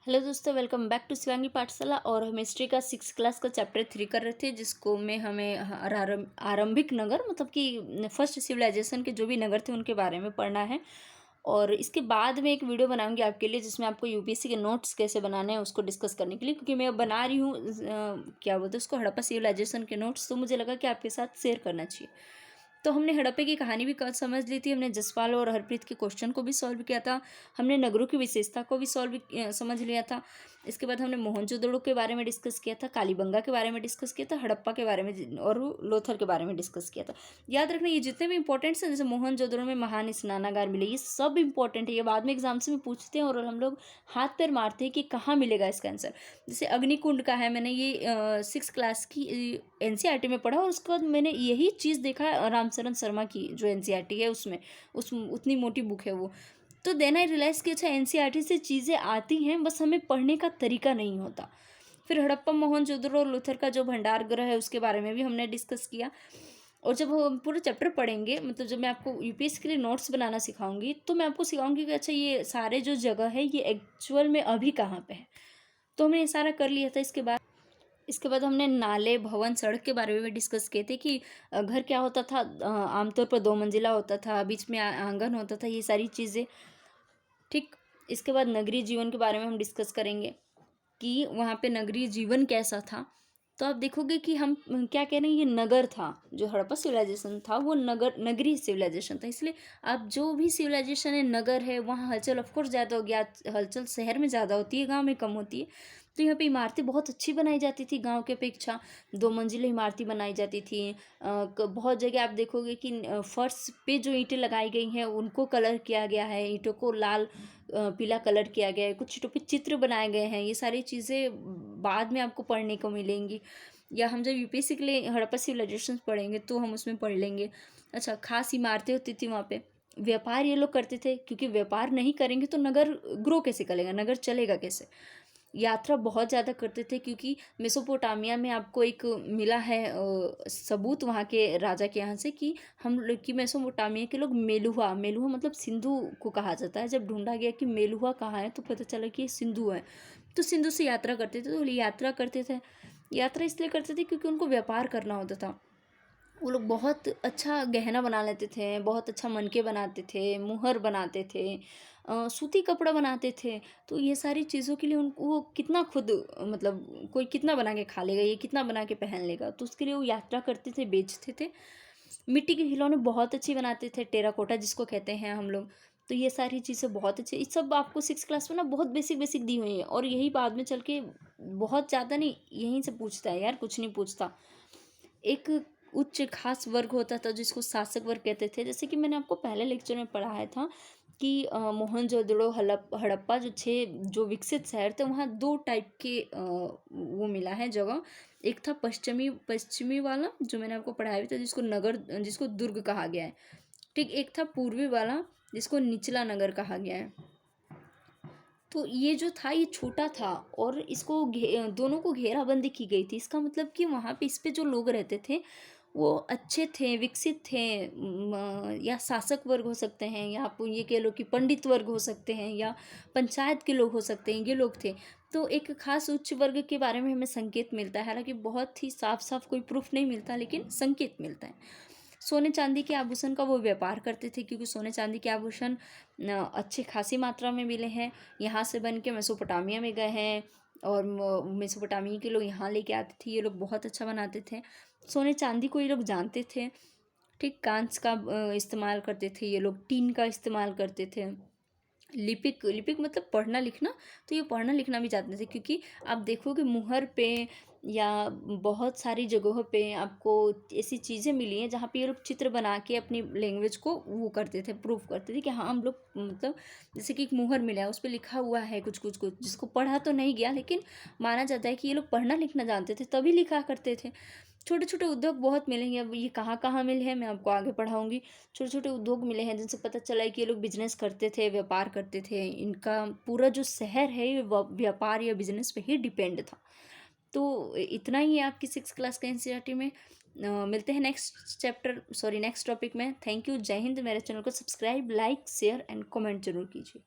Hello दोस्तों, welcome back to Shivangi पाठशाला। और हम हिस्ट्री का 6 क्लास का चैप्टर 3 कर रहे थे, जिसको में हमें आरंभिक नगर मतलब कि फर्स्ट सिविलाइजेशन के जो भी नगर थे उनके बारे में पढ़ना है। और इसके बाद में एक वीडियो बनाऊंगी आपके लिए, जिसमें आपको यूपीएससी के नोट्स कैसे बनाने हैं उसको डिस्कस करने के लिए, क्योंकि मैं अब बना रही हूँ क्या बोलते हैं उसको, हड़प्पा सिविलाइजेशन के नोट्स। तो मुझे लगा कि आपके साथ शेयर करना चाहिए। तो हमने हड़प्पे की कहानी भी कल समझ ली थी, हमने जसपाल और हरप्रीत के क्वेश्चन को भी सॉल्व किया था, हमने नगरों की विशेषता को भी समझ लिया था। इसके बाद हमने मोहनजोदड़ो के बारे में डिस्कस किया था, कालीबंगा के बारे में डिस्कस किया था, हड़प्पा के बारे में और लोथल के बारे में डिस्कस किया था। याद रखना, ये जितने भी इंपॉर्टेंट हैं, जैसे मोहनजोदड़ो में महान स्नानागार मिले, ये सब इंपॉर्टेंट है। ये बाद में एग्जाम्स में पूछते हैं और हम लोग हाथ पैर मारते हैं कि कहाँ मिलेगा इसका आंसर। जैसे अग्निकुंड का है, मैंने ये 6 क्लास की एनसीईआरटी में पढ़ा, और उसके बाद मैंने यही चीज़ देखा रामचरण शर्मा की जो एनसीईआरटी है उसमें, उतनी मोटी बुक है वो। तो देन आई रियलाइज़ कि अच्छा, एनसीईआरटी से चीज़ें आती हैं, बस हमें पढ़ने का तरीका नहीं होता। फिर हड़प्पा मोहनजोदड़ो और लुथर का जो भंडार गृह है उसके बारे में भी हमने डिस्कस किया। और जब हम पूरा चैप्टर पढ़ेंगे, मतलब जब मैं आपको यूपीएससी के लिए नोट्स बनाना सिखाऊंगी, तो मैं आपको सिखाऊंगी कि अच्छा, ये सारे जो जगह है ये एक्चुअल में अभी कहाँ पे है। तो हमने ये सारा कर लिया था। इसके बाद हमने नाले, भवन, सड़क के बारे में भी डिस्कस किए थे कि घर क्या होता था। आमतौर पर 2 मंजिला होता था, बीच में आंगन होता था, ये सारी चीज़ें। ठीक। इसके बाद नगरीय जीवन के बारे में हम डिस्कस करेंगे कि वहाँ पे नगरीय जीवन कैसा था। तो आप देखोगे कि हम क्या कह रहे हैं, ये नगर था। जो हड़प्पा सिविलाइजेशन था वो नगरीय सिविलाइजेशन था। इसलिए आप जो भी सिविलाइजेशन है, नगर है, वहाँ हलचल ऑफकोर्स ज़्यादा होगी। हलचल शहर में ज़्यादा होती है, गाँव में कम होती है। तो यहाँ पे इमारतें बहुत अच्छी बनाई जाती थी गांव के अपेक्षा। 2 मंजिली इमारतें बनाई जाती थी। बहुत जगह आप देखोगे कि फर्श पे जो ईंटें लगाई गई हैं उनको कलर किया गया है, ईंटों को लाल पीला कलर किया गया है, कुछ ईंटों पे चित्र बनाए गए हैं। ये सारी चीज़ें बाद में आपको पढ़ने को मिलेंगी, या हम जब यूपीएससी के लिए हड़प्पा सिविलाइजेशन पढ़ेंगे तो हम उसमें पढ़ लेंगे। अच्छा, खास इमारतें होती थी वहाँ पे। व्यापार ये लोग करते थे, क्योंकि व्यापार नहीं करेंगे तो नगर ग्रो कैसे करेगा, नगर चलेगा कैसे। यात्रा बहुत ज़्यादा करते थे, क्योंकि मेसोपोटामिया में आपको एक मिला है सबूत वहाँ के राजा के यहाँ से कि हम लोग कि मेसोपोटामिया के लोग मेलुहा मेलुहा मतलब सिंधु को कहा जाता है। जब ढूंढा गया कि मेलुहा कहाँ है तो पता चला कि ये सिंधु है। तो सिंधु से यात्रा करते थे। तो यात्रा करते थे, यात्रा इसलिए करते थे क्योंकि उनको व्यापार करना होता था। वो लोग बहुत अच्छा गहना बना लेते थे, बहुत अच्छा मनके बनाते थे, मुहर बनाते थे, सूती कपड़ा बनाते थे। तो ये सारी चीज़ों के लिए उनको वो कितना खुद मतलब कोई कितना बना के खा लेगा, ये कितना बना के पहन लेगा, तो उसके लिए वो यात्रा करते थे, बेचते थे। मिट्टी के खिलौने बहुत अच्छे बनाते थे, टेराकोटा जिसको कहते हैं हम लोग। तो ये सारी चीज़ें बहुत अच्छी, ये सब आपको 6 क्लास में ना बहुत बेसिक बेसिक दी हुई है। और यही बाद में चल के बहुत ज़्यादा नहीं, यहीं से पूछता है यार, कुछ नहीं पूछता। एक उच्च खास वर्ग होता था जिसको शासक वर्ग कहते थे। जैसे कि मैंने आपको पहले लेक्चर में पढ़ाया था कि मोहनजोदड़ो, हड़प्पा जो 6 जो विकसित शहर थे, वहाँ 2 टाइप के वो मिला है जगह। एक था पश्चिमी पश्चिमी वाला जो मैंने आपको पढ़ाया भी था, जिसको दुर्ग कहा गया है। ठीक। एक था पूर्वी वाला जिसको निचला नगर कहा गया है। तो ये जो था ये छोटा था, और इसको दोनों को घेराबंदी की गई थी। इसका मतलब कि वहाँ पे इस पे जो लोग रहते थे वो अच्छे थे, विकसित थे, या शासक वर्ग हो सकते हैं, या आप ये कह लो कि पंडित वर्ग हो सकते हैं, या पंचायत के लोग हो सकते हैं, ये लोग थे। तो एक खास उच्च वर्ग के बारे में हमें संकेत मिलता है, हालांकि बहुत ही साफ साफ कोई प्रूफ नहीं मिलता, लेकिन संकेत मिलता है। सोने चांदी के आभूषण का वो व्यापार करते थे, क्योंकि सोने चांदी के आभूषण अच्छी खासी मात्रा में मिले हैं। यहाँ से बन के मेसोपोटामिया में गए हैं, और मेसोपोटामिया के लोग यहाँ लेके आते थे। ये लोग बहुत अच्छा बनाते थे, सोने चांदी को ये लोग जानते थे। ठीक। कांच का इस्तेमाल करते थे ये लोग, टीन का इस्तेमाल करते थे। लिपिक लिपिक मतलब पढ़ना लिखना। तो ये पढ़ना लिखना भी जानते थे, क्योंकि आप देखोगे मुहर पे या बहुत सारी जगहों पे आपको ऐसी चीज़ें मिली हैं जहाँ पे ये लोग चित्र बना के अपनी लैंग्वेज को वो करते थे, प्रूफ करते थे कि हाँ हम लोग मतलब, जैसे कि एक मुहर मिला है उस पर लिखा हुआ है कुछ कुछ कुछ, जिसको पढ़ा तो नहीं गया, लेकिन माना जाता है कि ये लोग पढ़ना लिखना जानते थे तभी लिखा करते थे। छोटे छोटे उद्योग बहुत मिलेंगे, अब ये कहाँ कहाँ मिले हैं मैं आपको आगे पढ़ाऊँगी। छोटे छोटे उद्योग मिले हैं जिनसे पता चला है कि ये लोग बिजनेस करते थे, व्यापार करते थे। इनका पूरा जो शहर है ये व्यापार या बिजनेस पे ही डिपेंड था। तो इतना ही है आपकी 6 क्लास का एनसीईआरटी में। मिलते हैं नेक्स्ट टॉपिक में। Thank you. जय हिंद। मेरे चैनल को subscribe, like, share and comment जरूर कीजिए।